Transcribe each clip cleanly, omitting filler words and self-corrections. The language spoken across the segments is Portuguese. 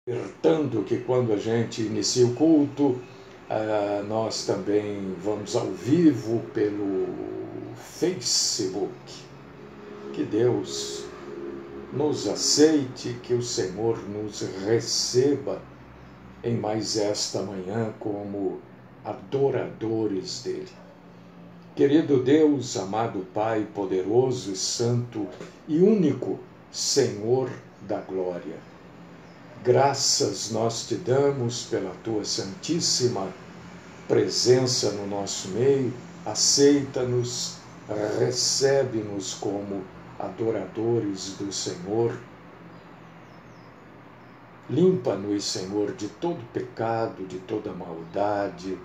Alertando que quando a gente inicia o culto, nós também vamos ao vivo pelo Facebook. Que Deus nos aceite, que o Senhor nos receba em mais esta manhã como adoradores dele. Querido Deus, amado Pai, poderoso e santo e único Senhor da glória, graças nós te damos pela tua santíssima presença no nosso meio. Aceita-nos, recebe-nos como adoradores do Senhor. Limpa-nos, Senhor, de todo pecado, de toda maldade.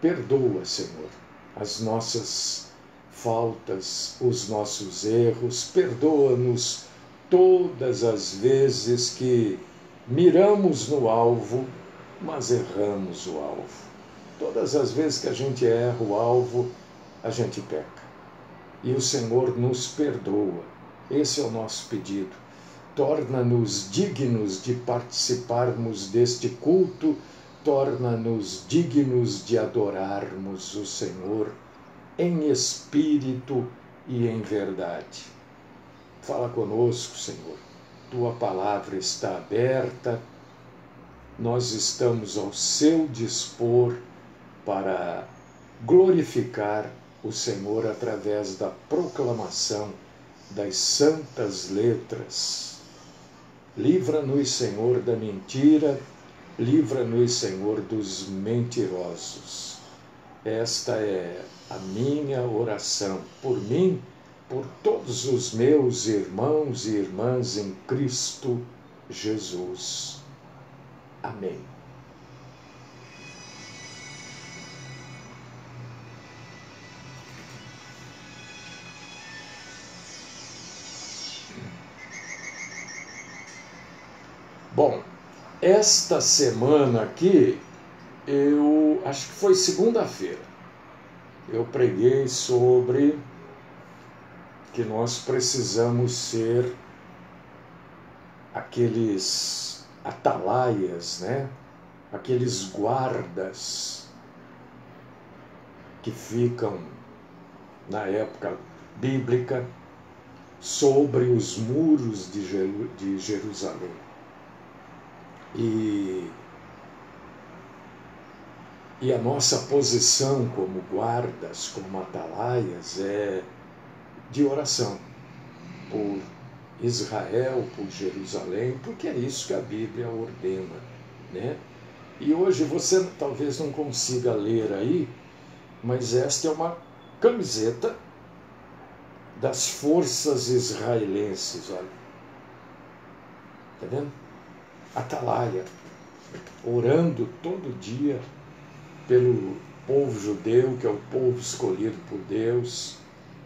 Perdoa, Senhor, as nossas faltas, os nossos erros. Perdoa-nos todas as vezes que miramos no alvo, mas erramos o alvo. Todas as vezes que a gente erra o alvo, a gente peca. E o Senhor nos perdoa. Esse é o nosso pedido. Torna-nos dignos de participarmos deste culto, torna-nos dignos de adorarmos o Senhor em espírito e em verdade. Fala conosco, Senhor. Tua palavra está aberta, nós estamos ao seu dispor para glorificar o Senhor através da proclamação das santas letras. Livra-nos, Senhor, da mentira, livra-nos, Senhor, dos mentirosos. Esta é a minha oração por mim, por todos os meus irmãos e irmãs em Cristo Jesus. Amém. Bom, esta semana aqui, eu acho que foi segunda-feira, eu preguei sobre que nós precisamos ser aqueles atalaias, né? Aqueles guardas que ficam, na época bíblica, sobre os muros de Jerusalém. E a nossa posição como guardas, como atalaias, é de oração por Israel, por Jerusalém, porque é isso que a Bíblia ordena, né? E hoje você talvez não consiga ler aí, mas esta é uma camiseta das forças israelenses, olha. Tá vendo? Atalaia, orando todo dia pelo povo judeu, que é o povo escolhido por Deus.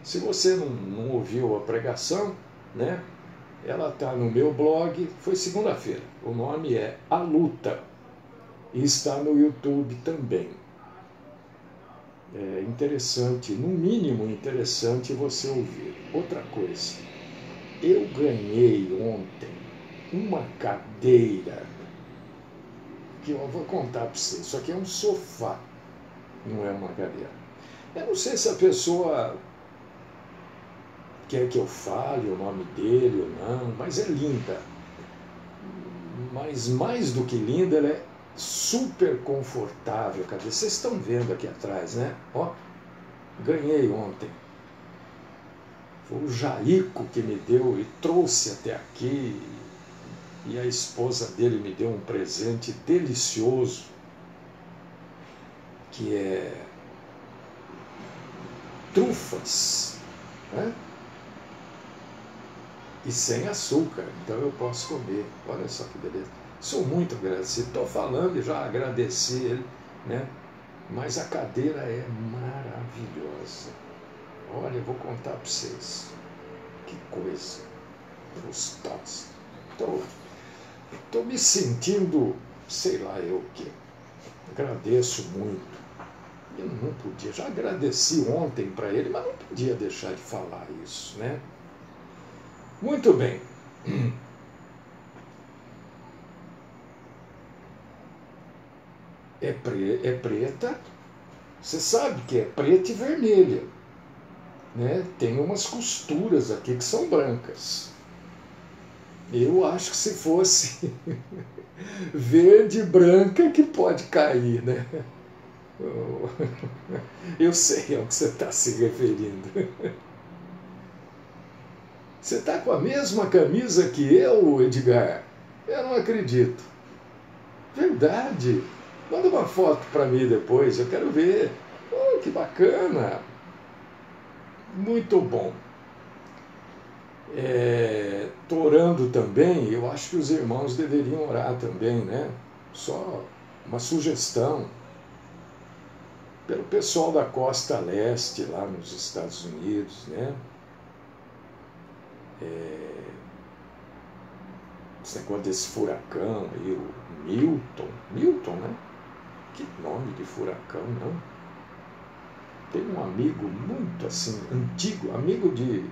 Se você não ouviu a pregação, né? Ela está no meu blog, foi segunda-feira. O nome é A Luta e está no YouTube também. É interessante, no mínimo interessante você ouvir. Outra coisa, eu ganhei ontem uma cadeira que eu vou contar para você. Isso aqui é um sofá, não é uma cadeira. Eu não sei se a pessoa quer que eu fale o nome dele ou não, mas é linda. Mas mais do que linda, ela é super confortável. Cadê? Vocês estão vendo aqui atrás, né? Ó, ganhei ontem. Foi o Jaico que me deu e trouxe até aqui. E a esposa dele me deu um presente delicioso, que é trufas, né? E sem açúcar, então eu posso comer. Olha só que beleza. Sou muito agradecido. Estou falando e já agradeci ele, né? Mas a cadeira é maravilhosa. Olha, eu vou contar para vocês. Que coisa gostosa. Estou me sentindo, sei lá eu o quê. Agradeço muito. Eu não podia, já agradeci ontem para ele, mas não podia deixar de falar isso, né? Muito bem. é preta, você sabe que é preta e vermelha, né? Tem umas costuras aqui que são brancas. Eu acho que se fosse verde e branca que pode cair, né? Eu sei ao que você está se referindo. Você está com a mesma camisa que eu, Edgar? Eu não acredito. Verdade. Manda uma foto para mim depois, eu quero ver. Oh, que bacana. Muito bom. Tô orando também, eu acho que os irmãos deveriam orar também, né? Só uma sugestão. Pelo pessoal da costa leste, lá nos Estados Unidos, né? Esse negócio desse furacão aí, o Milton, né? Que nome de furacão, não? Tem um amigo muito assim, antigo, amigo de,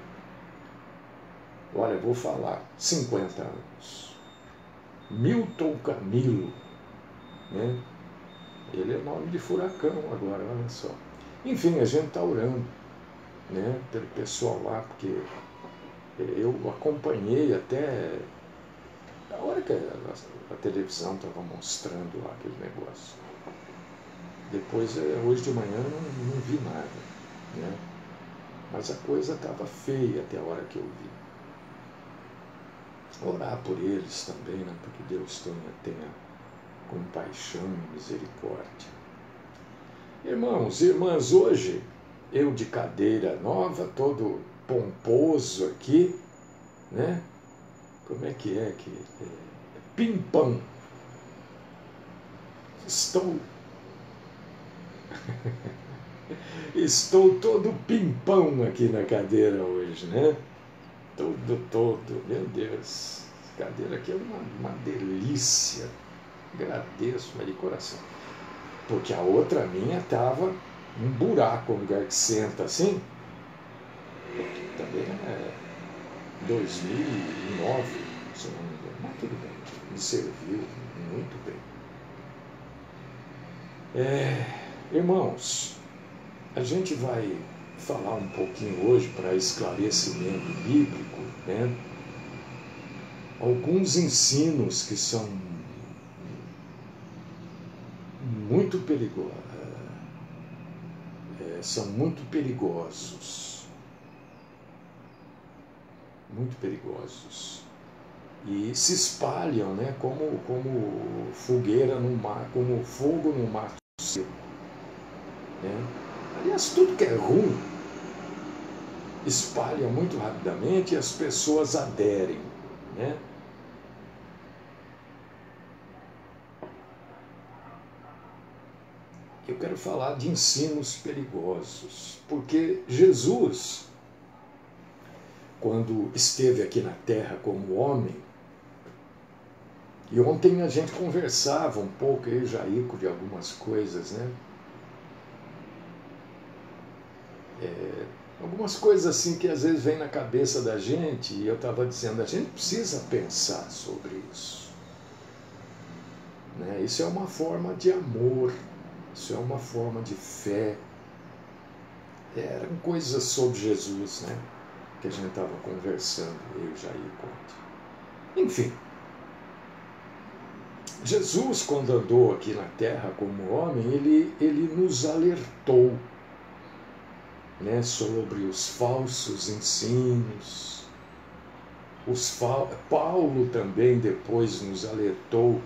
olha, vou falar, 50 anos. Milton Camilo, né? Ele é nome de furacão agora, olha só. Enfim, a gente está orando, né? Pelo pessoal lá, porque eu acompanhei até a hora que a televisão estava mostrando lá aquele negócio. Depois, hoje de manhã, não vi nada, né? Mas a coisa estava feia até a hora que eu vi. Orar por eles também, né? Porque Deus tenha compaixão e misericórdia. Irmãos e irmãs, hoje, eu de cadeira nova, todo pomposo aqui, né? Como é que é? Pimpão. Estou todo pimpão aqui na cadeira hoje, né? Todo, meu Deus. Essa cadeira aqui é uma delícia. Agradeço, mas de coração. Porque a outra minha estava um buraco no lugar que senta assim. Também é 2009, se não me engano. Mas tudo bem, me serviu muito bem. Irmãos, a gente vai falar um pouquinho hoje para esclarecimento bíblico, né? Alguns ensinos que são muito perigosos, muito perigosos, e se espalham, né, como fogueira no mar, como fogo no mato seco, né? Aliás, tudo que é ruim espalha muito rapidamente e as pessoas aderem, né? Eu quero falar de ensinos perigosos, porque Jesus, quando esteve aqui na Terra como homem, e ontem a gente conversava um pouco, eu e Jaico, de algumas coisas, né? Algumas coisas assim que às vezes vem na cabeça da gente, e eu estava dizendo, a gente precisa pensar sobre isso, né? Isso é uma forma de amor, isso é uma forma de fé. Eram coisas sobre Jesus, né? Que a gente estava conversando, eu e Jaico ontem. Enfim, Jesus, quando andou aqui na Terra como homem, ele nos alertou, né, sobre os falsos ensinos. Paulo também depois nos alertou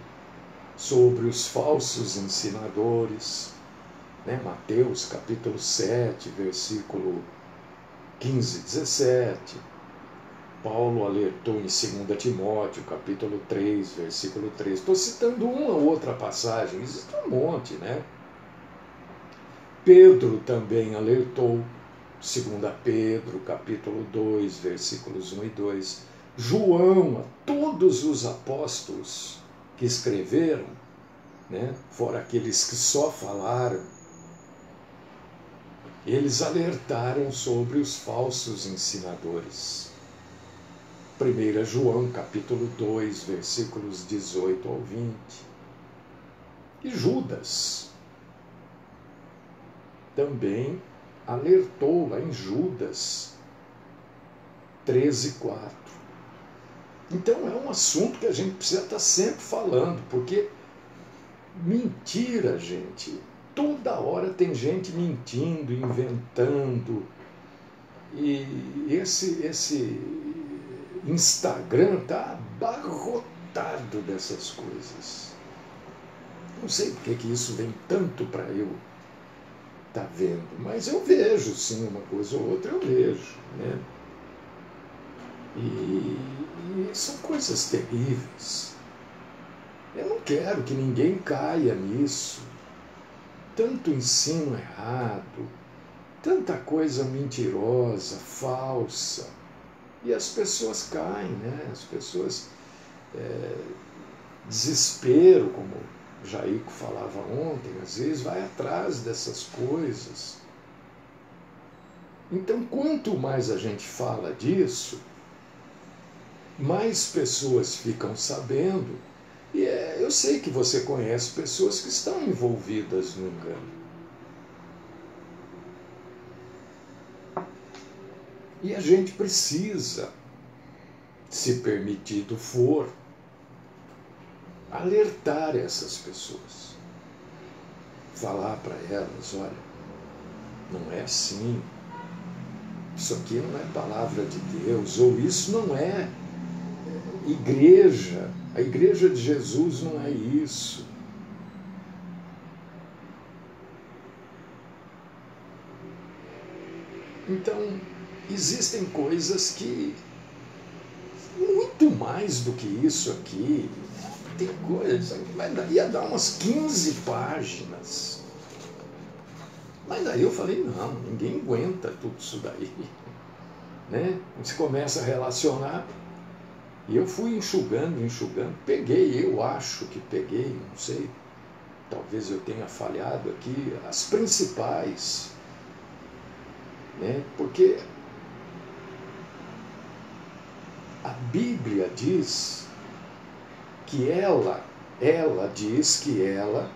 sobre os falsos ensinadores, né? Mateus capítulo 7, versículo 15 e 17. Paulo alertou em 2 Timóteo capítulo 3, versículo 3. Estou citando uma ou outra passagem, existe um monte, né? Pedro também alertou, 2 Pedro, capítulo 2, versículos 1 e 2. João, a todos os apóstolos que escreveram, né, fora aqueles que só falaram, eles alertaram sobre os falsos ensinadores. 1 João, capítulo 2, versículos 18 ao 20. E Judas também alertou lá em Judas 13:4. Então é um assunto que a gente precisa estar sempre falando, porque mentira, gente, toda hora tem gente mentindo, inventando, e esse Instagram está abarrotado dessas coisas. Não sei porque que isso vem tanto para eu estar vendo, mas eu vejo sim, uma coisa ou outra eu vejo, né? E são coisas terríveis. Eu não quero que ninguém caia nisso. Tanto ensino errado, tanta coisa mentirosa, falsa. E as pessoas caem, né? As pessoas, desespero, como Jaico falava ontem, às vezes vai atrás dessas coisas. Então, quanto mais a gente fala disso, mais pessoas ficam sabendo. E eu sei que você conhece pessoas que estão envolvidas no engano. E a gente precisa, se permitido for, alertar essas pessoas. Falar para elas, olha, não é assim. Isso aqui não é palavra de Deus, ou isso não é igreja. A igreja de Jesus não é isso. Então, existem coisas que, muito mais do que isso aqui, tem coisa que ia dar umas 15 páginas. Mas daí eu falei, não, ninguém aguenta tudo isso daí. Né? Você começa a relacionar. E eu fui enxugando, peguei, eu acho que peguei, não sei, talvez eu tenha falhado aqui, as principais, né? Porque a Bíblia diz que ela diz que ela,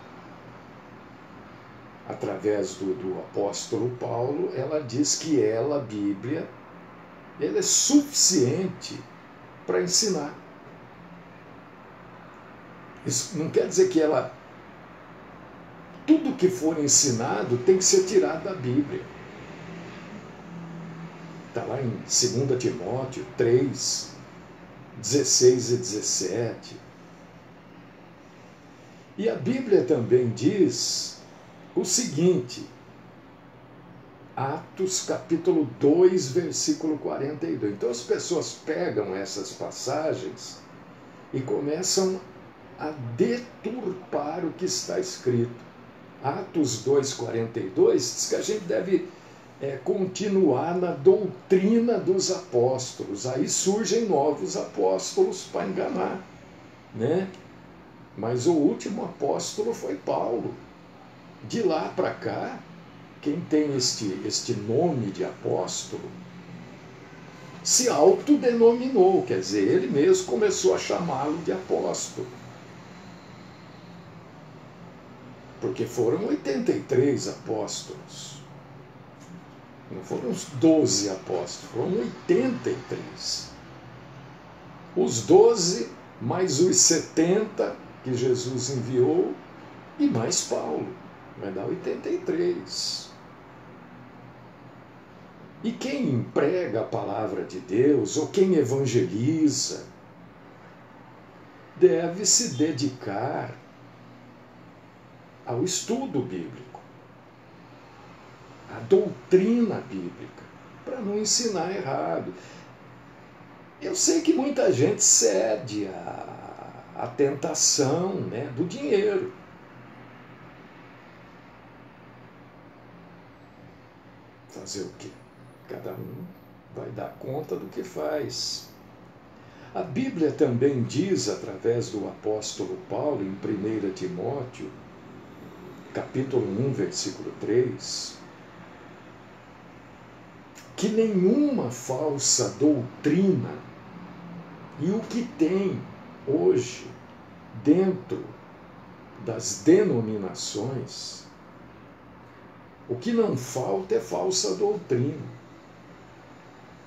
através do apóstolo Paulo, ela diz que ela, a Bíblia, ela é suficiente para ensinar. Isso não quer dizer que tudo que for ensinado tem que ser tirado da Bíblia. Está lá em 2 Timóteo 3, 16 e 17. E a Bíblia também diz o seguinte, Atos capítulo 2, versículo 42. Então as pessoas pegam essas passagens e começam a deturpar o que está escrito. Atos 2, 42 diz que a gente deve continuar na doutrina dos apóstolos. Aí surgem novos apóstolos para enganar, né? Mas o último apóstolo foi Paulo. De lá para cá, quem tem este nome de apóstolo se autodenominou, quer dizer, ele mesmo começou a chamá-lo de apóstolo. Porque foram 83 apóstolos. Não foram os 12 apóstolos, foram 83. Os 12, mais os 70 que Jesus enviou, e mais Paulo. Vai dar 83. E quem prega a palavra de Deus, ou quem evangeliza, deve se dedicar ao estudo bíblico, à doutrina bíblica, para não ensinar errado. Eu sei que muita gente cede à tentação, né, do dinheiro. Fazer o quê? Cada um vai dar conta do que faz. A Bíblia também diz, através do apóstolo Paulo, em 1 Timóteo, capítulo 1, versículo 3, que nenhuma falsa doutrina, e o que tem hoje dentro das denominações, o que não falta é falsa doutrina.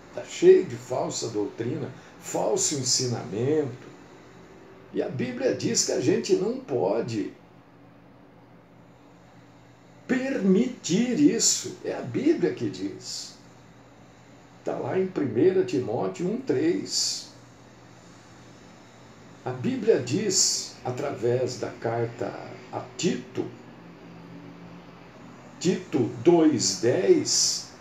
Está cheio de falsa doutrina, falso ensinamento. E a Bíblia diz que a gente não pode permitir isso. É a Bíblia que diz. Está lá em 1 Timóteo 1,3. A Bíblia diz, através da carta a Tito, Tito 2,10,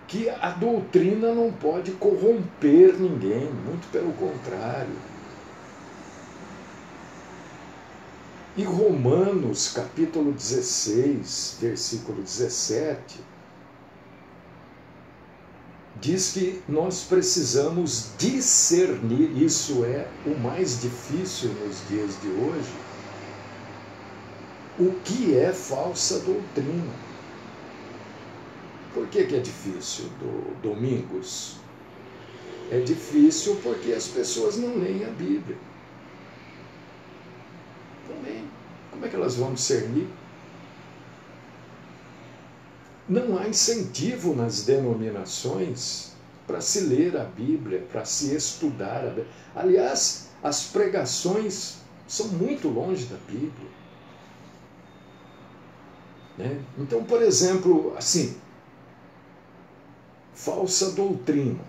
que a doutrina não pode corromper ninguém, muito pelo contrário. E Romanos, capítulo 16, versículo 17, diz que nós precisamos discernir, isso é o mais difícil nos dias de hoje, o que é falsa doutrina. Por que é difícil, Domingos? É difícil porque as pessoas não leem a Bíblia. Não leem. Como é que elas vão discernir? Não há incentivo nas denominações para se ler a Bíblia, para se estudar a Bíblia. Aliás, as pregações são muito longe da Bíblia. Né? Então, por exemplo, assim, falsa doutrina,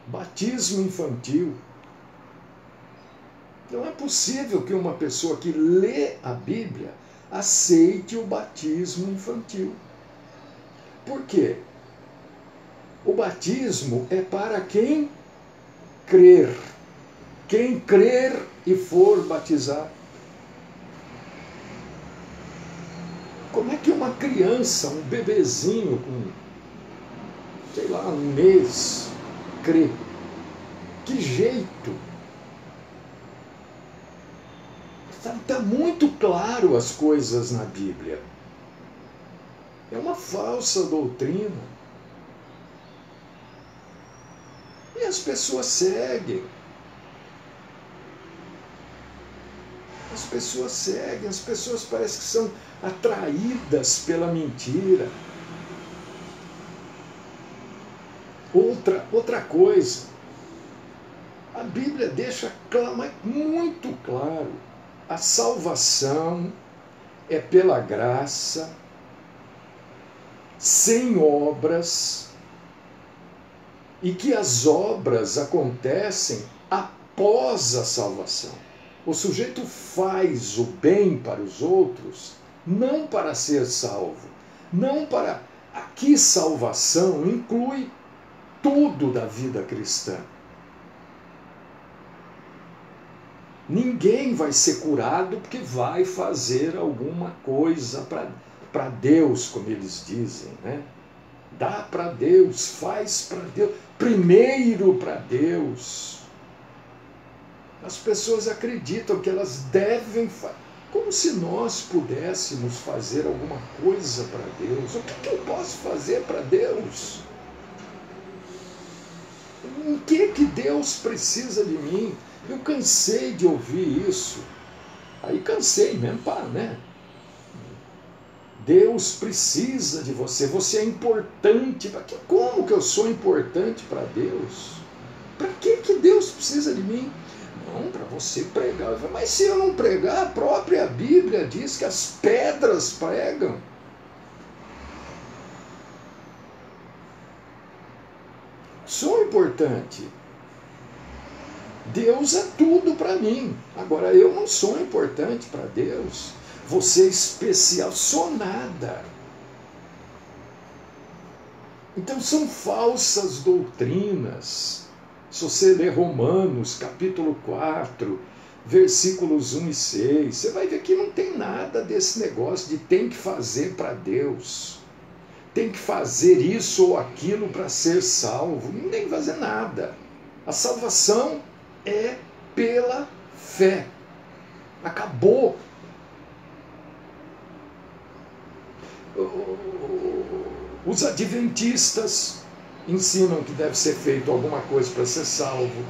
batismo infantil. Não é possível que uma pessoa que lê a Bíblia aceite o batismo infantil. Por quê? O batismo é para quem crer. Quem crer e for batizar. Como é que uma criança, um bebezinho com, sei lá, um mês, crê? Que jeito? Está muito claro as coisas na Bíblia. É uma falsa doutrina. E as pessoas seguem. As pessoas seguem, as pessoas parecem que são atraídas pela mentira. Outra coisa, a Bíblia deixa muito claro, a salvação é pela graça, sem obras, e que as obras acontecem após a salvação. O sujeito faz o bem para os outros, não para ser salvo, não para... Aqui salvação inclui tudo da vida cristã. Ninguém vai ser curado porque vai fazer alguma coisa para Deus, como eles dizem, né? Dá para Deus, faz para Deus, primeiro para Deus. As pessoas acreditam que elas devem fazer, como se nós pudéssemos fazer alguma coisa para Deus. O que eu posso fazer para Deus? Em que Deus precisa de mim? Eu cansei de ouvir isso. Aí cansei mesmo, né? Deus precisa de você, você é importante. Como que eu sou importante para Deus? Para que Deus precisa de mim? Não, para você pregar. Mas se eu não pregar, a própria Bíblia diz que as pedras pregam. Sou importante. Deus é tudo para mim. Agora, eu não sou importante para Deus. Você é especial, sou nada. Então são falsas doutrinas. Se você ler Romanos, capítulo 4, versículos 1 e 6, você vai ver que não tem nada desse negócio de tem que fazer para Deus. Tem que fazer isso ou aquilo para ser salvo. Não tem que fazer nada. A salvação é pela fé. Acabou. Os adventistas ensinam que deve ser feito alguma coisa para ser salvo.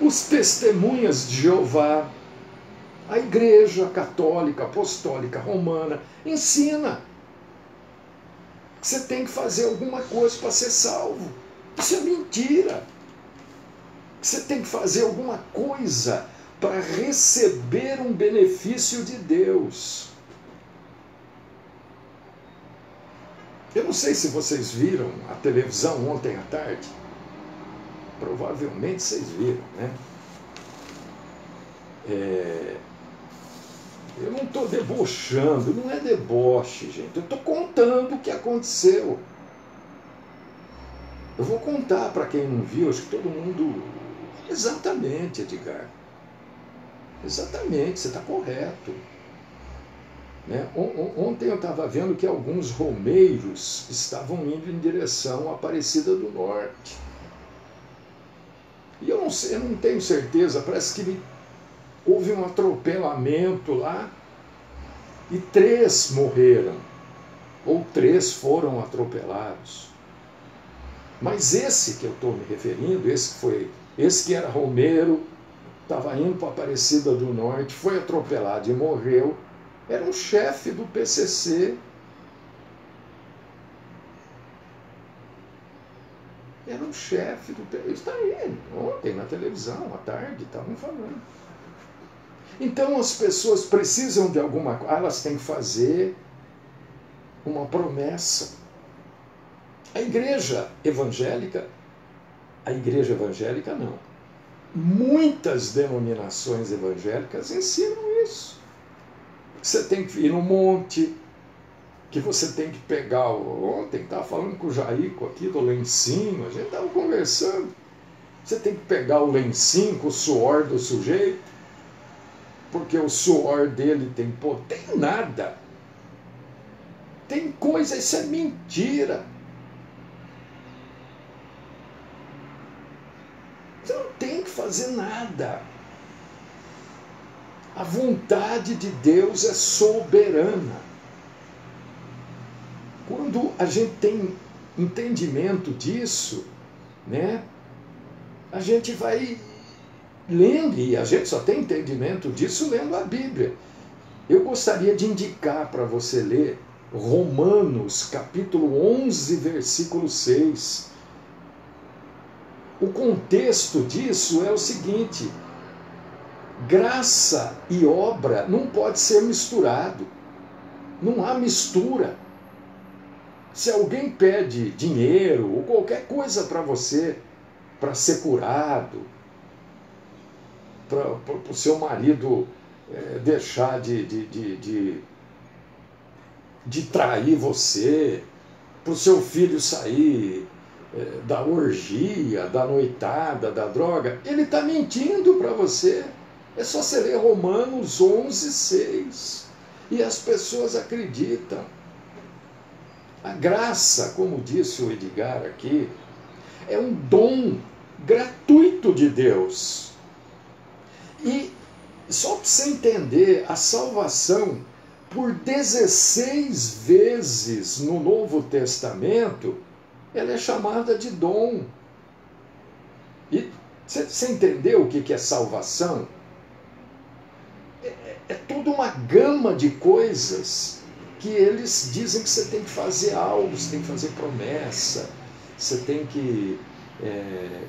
os testemunhas de Jeová, a Igreja Católica, Apostólica, Romana, ensina que você tem que fazer alguma coisa para ser salvo. Isso é mentira. Você tem que fazer alguma coisa para receber um benefício de Deus. Eu não sei se vocês viram a televisão ontem à tarde. Provavelmente vocês viram, né? Eu não estou debochando, não é deboche, gente. Eu estou contando o que aconteceu. Eu vou contar para quem não viu, acho que todo mundo... Exatamente, Edgar. Exatamente, você está correto. Né? Ontem eu estava vendo que alguns romeiros estavam indo em direção à Aparecida do Norte. E eu não tenho certeza, parece que houve um atropelamento lá e 3 morreram, ou 3 foram atropelados. Mas esse que eu estou me referindo, esse que era romeiro, estava indo para a Aparecida do Norte, foi atropelado e morreu, era um chefe do PCC. Era um chefe do PCC. Está aí, ontem na televisão, à tarde, estavam falando. Então as pessoas precisam de alguma coisa, elas têm que fazer uma promessa. A igreja evangélica não. Muitas denominações evangélicas ensinam isso. Você tem que ir no monte, que você tem que pegar... Ontem estava falando com o Jaico aqui do lencinho, a gente estava conversando. Você tem que pegar o lencinho com o suor do sujeito, porque o suor dele tem poder. Tem nada. Tem coisa, isso é mentira. Você não tem que fazer nada. A vontade de Deus é soberana. Quando a gente tem entendimento disso, né, a gente vai lendo, e a gente só tem entendimento disso lendo a Bíblia. Eu gostaria de indicar para você ler Romanos, capítulo 11, versículo 6. O contexto disso é o seguinte: graça e obra não pode ser misturado. Não há mistura. Se alguém pede dinheiro ou qualquer coisa para você, para ser curado, para o seu marido deixar de trair você, para o seu filho sair da orgia, da noitada, da droga, ele está mentindo para você. É só você ler Romanos 11, 6. E as pessoas acreditam. A graça, como disse o Edgar aqui, é um dom gratuito de Deus. E só para você entender, a salvação, por 16 vezes no Novo Testamento, ela é chamada de dom. E você entendeu o que é salvação? É toda uma gama de coisas que eles dizem que você tem que fazer algo, você tem que fazer promessa, você tem que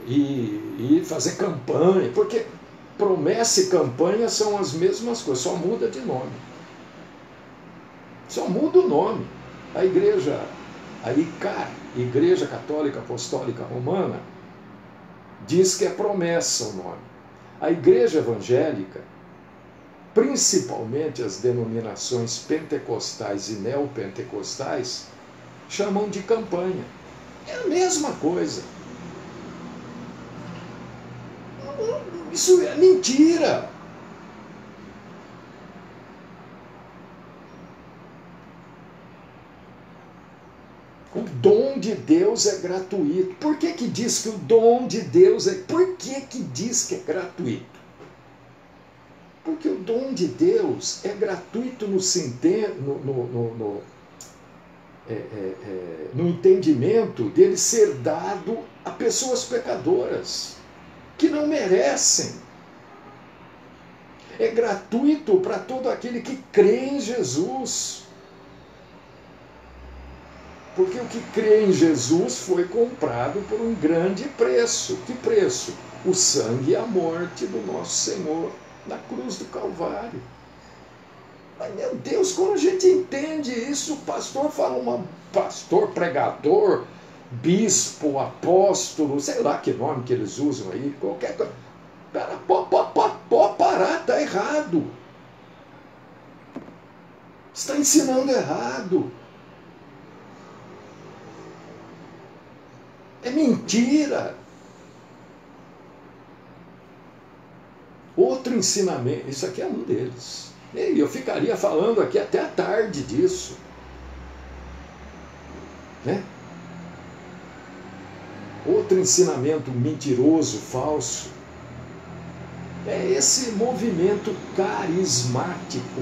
ir fazer campanha, porque promessa e campanha são as mesmas coisas, só muda de nome. Só muda o nome. A igreja, a ICAR, Igreja Católica Apostólica Romana, diz que é promessa o nome. A igreja evangélica, principalmente as denominações pentecostais e neopentecostais, chamam de campanha. É a mesma coisa. Isso é mentira. O dom de Deus é gratuito. Por que diz que o dom de Deus é... Por que diz que é gratuito? Porque o dom de Deus é gratuito no entendimento dele ser dado a pessoas pecadoras. que não merecem. É gratuito para todo aquele que crê em Jesus. Porque o que crê em Jesus foi comprado por um grande preço. Que preço? O sangue e a morte do nosso Senhor na cruz do Calvário. Mas, meu Deus, quando a gente entende isso, o pastor fala, pastor, pregador, bispo, apóstolo, sei lá que nome que eles usam aí, qualquer coisa. Pode parar, está errado. Está ensinando errado. É mentira. Outro ensinamento, isso aqui é um deles. E eu ficaria falando aqui até a tarde disso. Né? Outro ensinamento mentiroso, falso, é esse movimento carismático,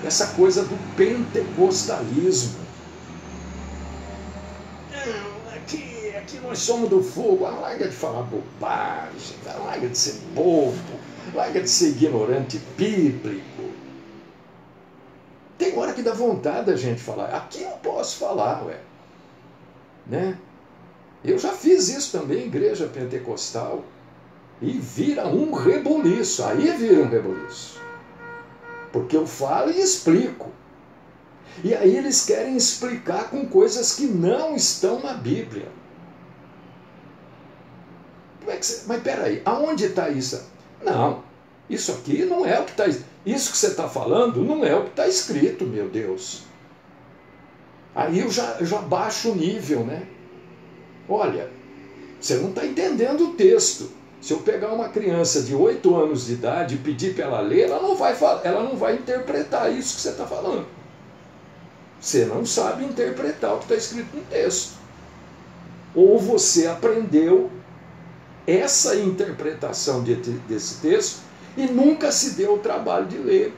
essa coisa do pentecostalismo. Aqui nós somos do fogo, larga de falar bobagem, larga de ser bobo, larga de ser ignorante bíblico. Tem hora que dá vontade da gente falar, aqui eu posso falar, ué. Né? Eu já fiz isso também, igreja pentecostal, e vira um rebuliço, aí vira um rebuliço. Porque eu falo e explico. E aí eles querem explicar com coisas que não estão na Bíblia. Mas peraí, aonde está isso? Não, isso aqui não é o que está escrito. Isso que você está falando não é o que está escrito, meu Deus. Aí eu já baixo o nível, né? Olha, você não está entendendo o texto. Se eu pegar uma criança de 8 anos de idade e pedir para ela ler, ela não vai interpretar isso que você está falando. Você não sabe interpretar o que está escrito no texto. Ou você aprendeu essa interpretação desse texto e nunca se deu o trabalho de ler.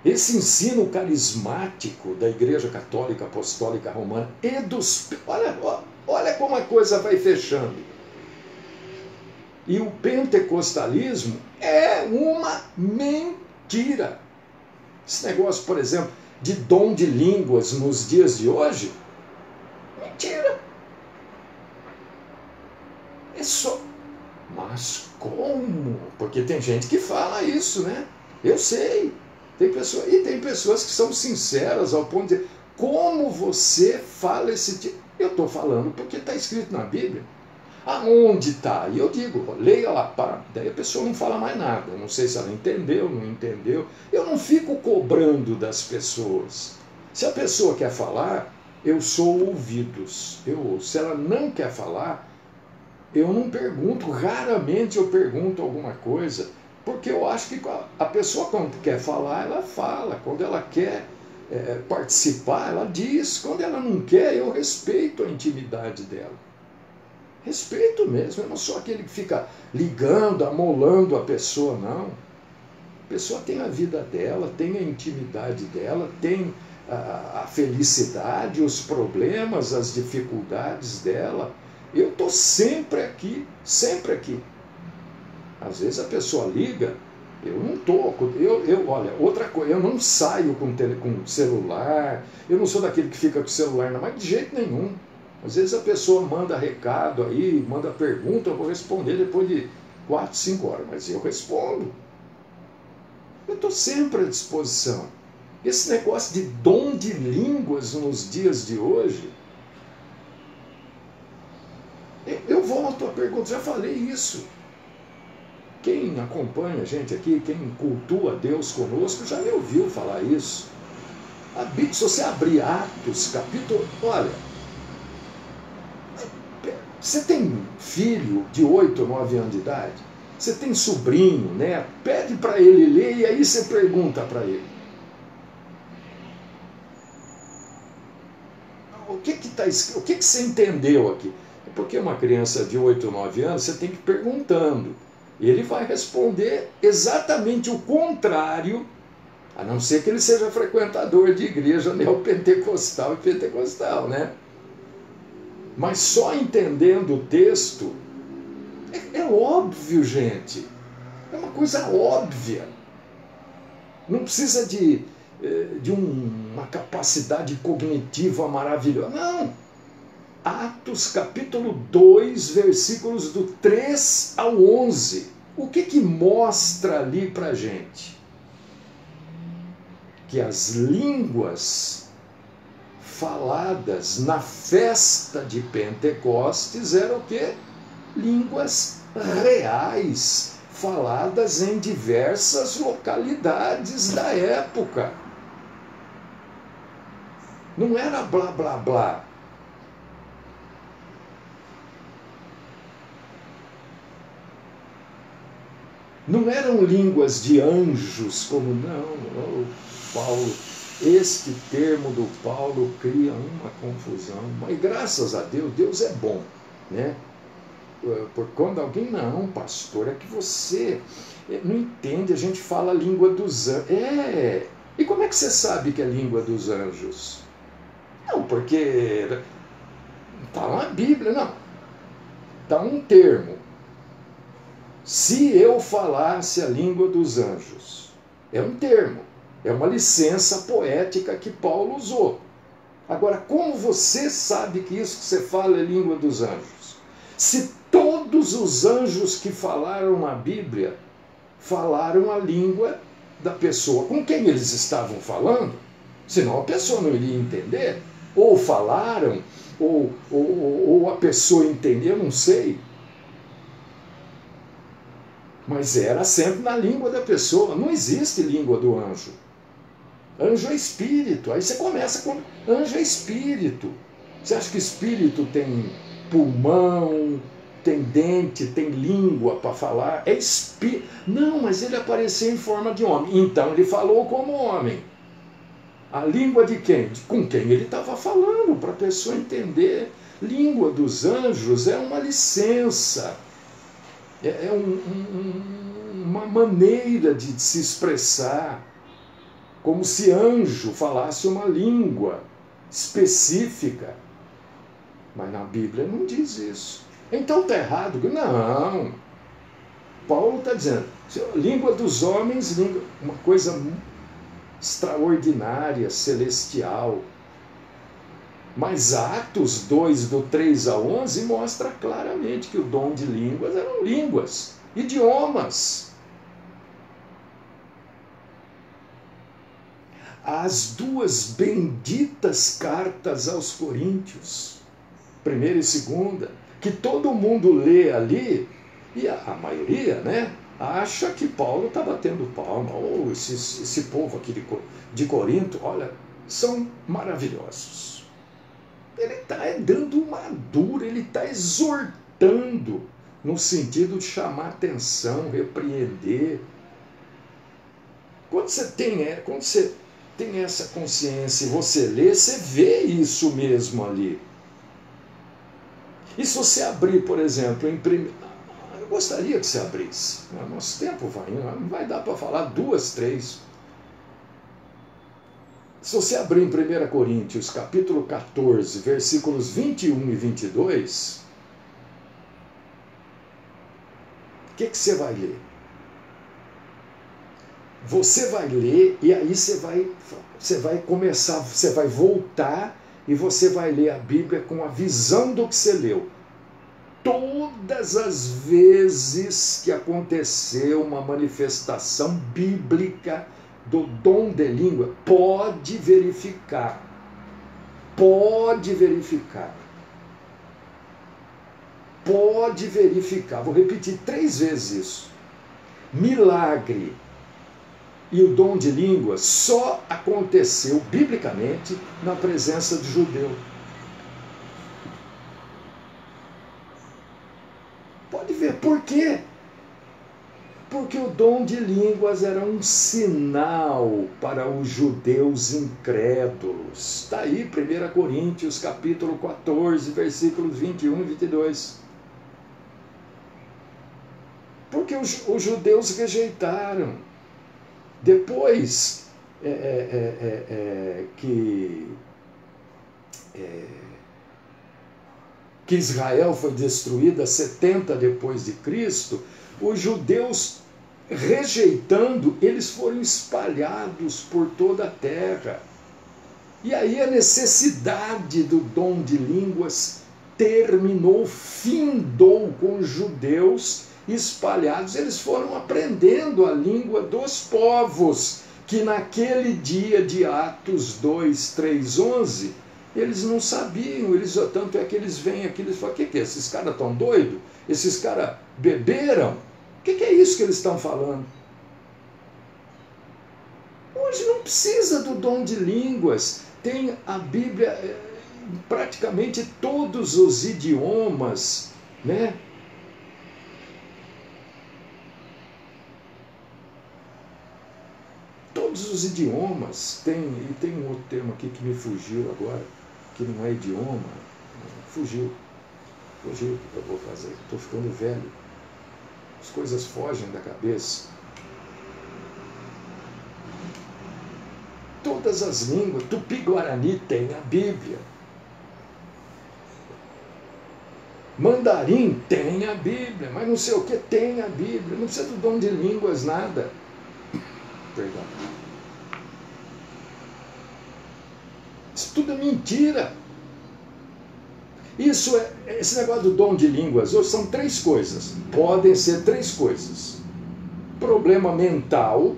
Esse ensino carismático da Igreja Católica Apostólica Romana e dos... Olha como a coisa vai fechando. E o pentecostalismo é uma mentira. Esse negócio, por exemplo, de dom de línguas nos dias de hoje, mentira. É só... Mas como? Porque tem gente que fala isso, né? Eu sei. Tem pessoas que são sinceras ao ponto de dizer, como você fala esse tipo? Eu estou falando porque está escrito na Bíblia. Aonde está? E eu digo, leia lá, pá. Daí a pessoa não fala mais nada. Não sei se ela entendeu, não entendeu. Eu não fico cobrando das pessoas. Se a pessoa quer falar, eu sou ouvidos. Eu ouço. Se ela não quer falar, eu não pergunto. Raramente eu pergunto alguma coisa. Porque eu acho que a pessoa, quando quer falar, ela fala. Quando ela quer participar, ela diz. Quando ela não quer, eu respeito a intimidade dela. Respeito mesmo. Eu não sou aquele que fica ligando, amolando a pessoa, não. A pessoa tem a vida dela, tem a intimidade dela, tem a felicidade, os problemas, as dificuldades dela. Eu estou sempre aqui, sempre aqui. Às vezes a pessoa liga, eu não estou. Olha, outra coisa, eu não saio com celular, eu não sou daquele que fica com o celular, não, mas de jeito nenhum. Às vezes a pessoa manda recado aí, manda pergunta, eu vou responder depois de 4, 5 horas, mas eu respondo. Eu estou sempre à disposição. Esse negócio de dom de línguas nos dias de hoje, eu volto à pergunta, já falei isso. Quem acompanha a gente aqui, quem cultua Deus conosco, já me ouviu falar isso. Se você abrir Atos, capítulo... Olha, você tem filho de 8 ou 9 anos de idade? Você tem sobrinho, neto? Pede para ele ler e aí você pergunta para ele. O que você entendeu aqui? Porque uma criança de 8 ou 9 anos, você tem que ir perguntando. E ele vai responder exatamente o contrário A não ser que ele seja frequentador de igreja neopentecostal e pentecostal, né? Mas só entendendo o texto, é óbvio, gente. É uma coisa óbvia. Não precisa de uma capacidade cognitiva maravilhosa. Não. Atos capítulo 2, versículos do 3 ao 11. O que mostra ali pra gente? Que as línguas faladas na festa de Pentecostes eram o quê? Línguas reais, faladas em diversas localidades da época. Não era blá blá blá. Não eram línguas de anjos, como não, Paulo. Este termo do Paulo cria uma confusão. Mas graças a Deus, Deus é bom, né? Por quando alguém, não, pastor, é que você não entende, a gente fala a língua dos anjos. E como é que você sabe que é língua dos anjos? Não, porque está na Bíblia, não. Está um termo. Se eu falasse a língua dos anjos, é um termo, é uma licença poética que Paulo usou. Agora, como você sabe que isso que você fala é língua dos anjos? Se todos os anjos que falaram na Bíblia falaram a língua da pessoa com quem eles estavam falando, senão a pessoa não iria entender, ou falaram, ou a pessoa entendeu, não sei. Mas era sempre na língua da pessoa. Não existe língua do anjo. Anjo é espírito. Aí você começa com anjo é espírito. Você acha que espírito tem pulmão, tem dente, tem língua para falar? É espírito. Não, mas ele apareceu em forma de homem. Então ele falou como homem. A língua de quem? Com quem ele estava falando, para a pessoa entender. Língua dos anjos é uma licença. É uma maneira de se expressar, como se anjo falasse uma língua específica. Mas na Bíblia não diz isso. Então está errado? Não. Paulo está dizendo, língua dos homens, uma coisa extraordinária, celestial. Mas Atos 2, do 3 a 11, mostra claramente que o dom de línguas eram línguas, idiomas. As duas benditas cartas aos Coríntios, 1ª e 2ª, que todo mundo lê ali, e a maioria, né, acha que Paulo está batendo palma. Oh, esse povo aqui de Corinto, olha, são maravilhosos. Ele está dando uma dura, ele está exortando, no sentido de chamar atenção, repreender. Quando você tem essa consciência e você lê, você vê isso mesmo ali. E se você abrir, por exemplo, eu gostaria que você abrisse. Nosso tempo não vai dar para falar 2, 3. Se você abrir em 1 Coríntios, capítulo 14, versículos 21 e 22, o que você vai ler? Você vai ler e aí você vai começar, você vai voltar e você vai ler a Bíblia com a visão do que você leu. Todas as vezes que aconteceu uma manifestação bíblica do dom de língua, pode verificar. Pode verificar. Pode verificar. Vou repetir 3 vezes isso. Milagre e o dom de língua só aconteceu biblicamente na presença de judeu. Pode ver. Por quê? Porque o dom de línguas era um sinal para os judeus incrédulos. Está aí 1 Coríntios, capítulo 14, versículos 21 e 22. Porque os judeus rejeitaram. Depois que Israel foi destruída 70 depois de Cristo, os judeus, rejeitando, eles foram espalhados por toda a terra. E aí a necessidade do dom de línguas terminou, findou com os judeus espalhados. Eles foram aprendendo a língua dos povos, que naquele dia de Atos 2, 3, 11, eles não sabiam, tanto é que eles vêm aqui, eles falam, o que é? Esses caras estão doidos? Esses caras beberam? O que é isso que eles estão falando? Hoje não precisa do dom de línguas, tem a Bíblia em praticamente todos os idiomas, né? Todos os idiomas tem, e tem um outro termo aqui que me fugiu agora, que não é idioma, fugiu o que eu vou fazer, estou ficando velho, as coisas fogem da cabeça. Todas as línguas, Tupi-Guarani tem a Bíblia, Mandarim tem a Bíblia, mas não sei o que tem a Bíblia, não precisa do dom de línguas, nada. Perdão. Isso tudo é mentira. Esse negócio do dom de línguas, hoje são três coisas, podem ser três coisas: problema mental,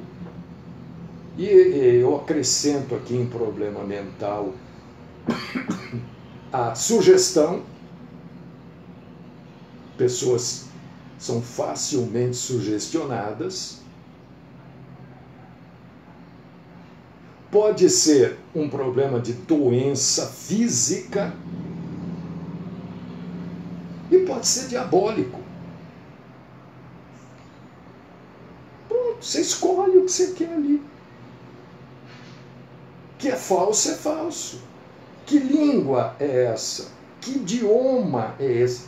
e eu acrescento aqui em problema mental a sugestão. Pessoas são facilmente sugestionadas. Pode ser um problema de doença física e pode ser diabólico. Pronto, você escolhe o que você quer ali. Que é falso. Que língua é essa? Que idioma é esse?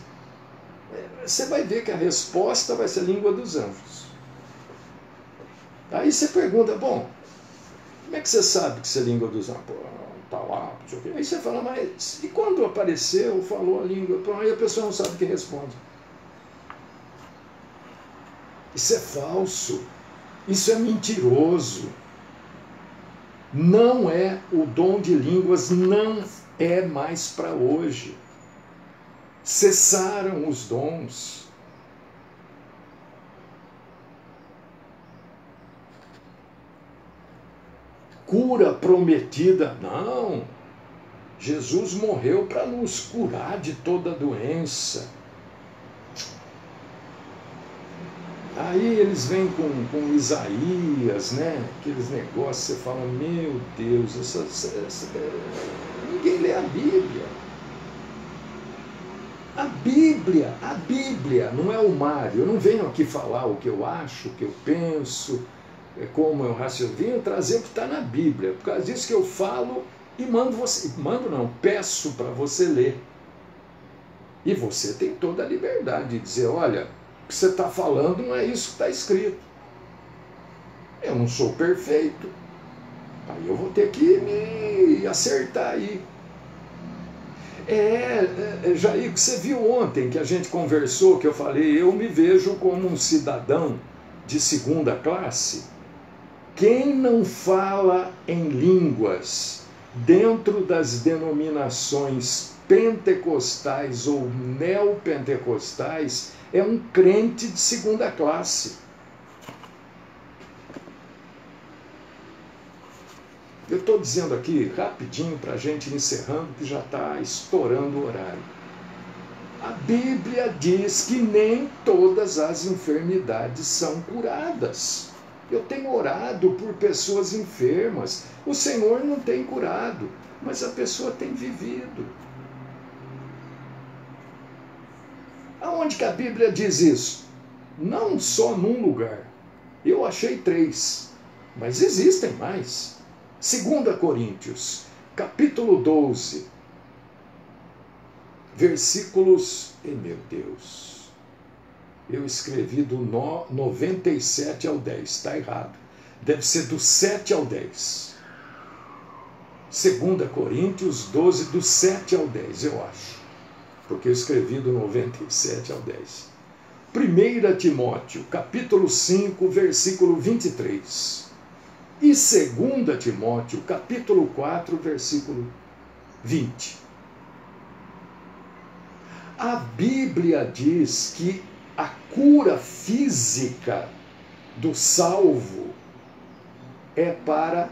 Você vai ver que a resposta vai ser a língua dos anjos. Aí você pergunta, bom, como é que você sabe que isso é língua dos anjos? Tá lá, não sei o quê. Aí você fala, mas e quando apareceu, falou a língua? Aí a pessoa não sabe o que responde. Isso é falso. Isso é mentiroso. Não é, o dom de línguas não é mais para hoje. Cessaram os dons. Cura prometida, não. Jesus morreu para nos curar de toda doença. Aí eles vêm com Isaías, né? Aqueles negócios, você fala, meu Deus, ninguém lê a Bíblia. A Bíblia não é o mar. Eu não venho aqui falar o que eu acho, o que eu penso, como eu raciocino, venho trazer o que está na Bíblia. Por causa disso que eu falo e peço para você ler. E você tem toda a liberdade de dizer, olha, o que você está falando não é isso que está escrito. Eu não sou perfeito. Aí eu vou ter que me acertar aí. Jair, que você viu ontem que a gente conversou, que eu falei, eu me vejo como um cidadão de segunda classe. Quem não fala em línguas dentro das denominações pentecostais ou neopentecostais é um crente de segunda classe. Eu estou dizendo aqui rapidinho para a gente ir encerrando, que já está estourando o horário. A Bíblia diz que nem todas as enfermidades são curadas. Eu tenho orado por pessoas enfermas. O Senhor não tem curado, mas a pessoa tem vivido. Aonde que a Bíblia diz isso? Não só num lugar. Eu achei 3, mas existem mais. 2 Coríntios, capítulo 12, versículos... meu Deus, eu escrevi do 97 ao 10, está errado. Deve ser do 7 ao 10. 2 Coríntios 12, do 7 ao 10, eu acho. Porque eu escrevi do 97 ao 10. 1 Timóteo, capítulo 5, versículo 23. E 2 Timóteo, capítulo 4, versículo 20. A Bíblia diz que a cura física do salvo é para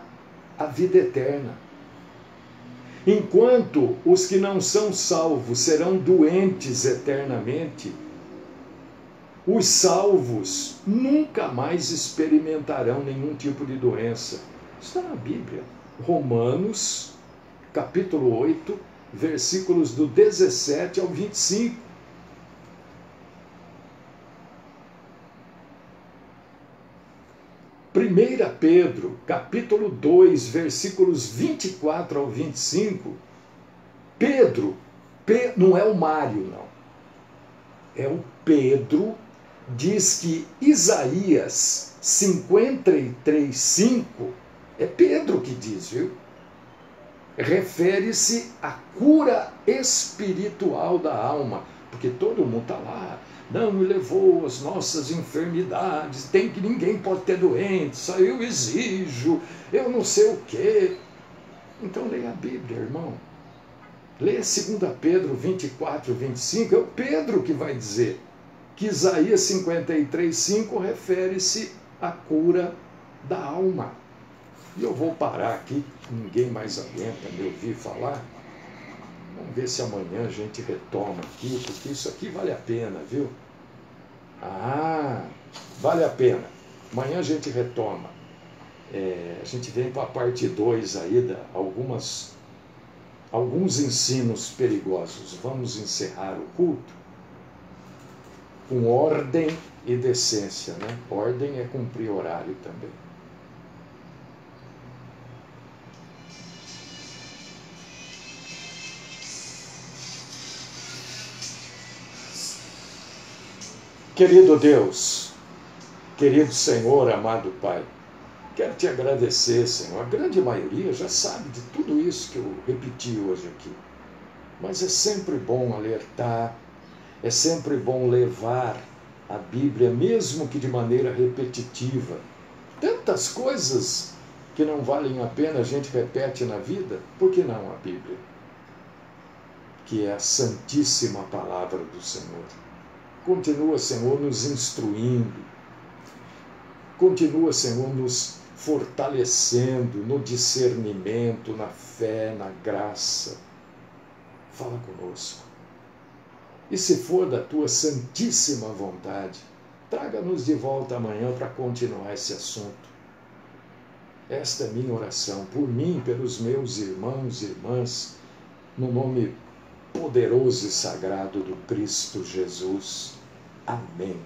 a vida eterna. Enquanto os que não são salvos serão doentes eternamente, os salvos nunca mais experimentarão nenhum tipo de doença. Está na Bíblia. Romanos, capítulo 8, versículos do 17 ao 25. Primeira Pedro, capítulo 2, versículos 24 ao 25. Pedro, não é o Mário, não. É o Pedro, diz que Isaías 53, 5, é Pedro que diz, viu? Refere-se à cura espiritual da alma, porque todo mundo está lá. Não me levou as nossas enfermidades, tem que ninguém pode ter doença, eu exijo, eu não sei o quê. Então leia a Bíblia, irmão. Leia 2 Pedro 24, 25, é o Pedro que vai dizer que Isaías 53, 5 refere-se à cura da alma. E eu vou parar aqui, ninguém mais aguenta me ouvir falar. Vamos ver se amanhã a gente retoma aqui, porque isso aqui vale a pena, viu? Vale a pena. Amanhã a gente retoma. A gente vem para a parte 2 aí, alguns ensinos perigosos. Vamos encerrar o culto com ordem e decência, né? Ordem é cumprir horário também. Querido Deus, querido Senhor, amado Pai, quero te agradecer, Senhor. A grande maioria já sabe de tudo isso que eu repeti hoje aqui. Mas é sempre bom alertar, é sempre bom levar a Bíblia, mesmo que de maneira repetitiva. Tantas coisas que não valem a pena a gente repete na vida, por que não a Bíblia? Que é a santíssima palavra do Senhor. Continua, Senhor, nos instruindo. Continua, Senhor, nos fortalecendo no discernimento, na fé, na graça. Fala conosco. E se for da tua santíssima vontade, traga-nos de volta amanhã para continuar esse assunto. Esta é minha oração, por mim, pelos meus irmãos e irmãs, no nome poderoso e sagrado do Cristo Jesus. Amém.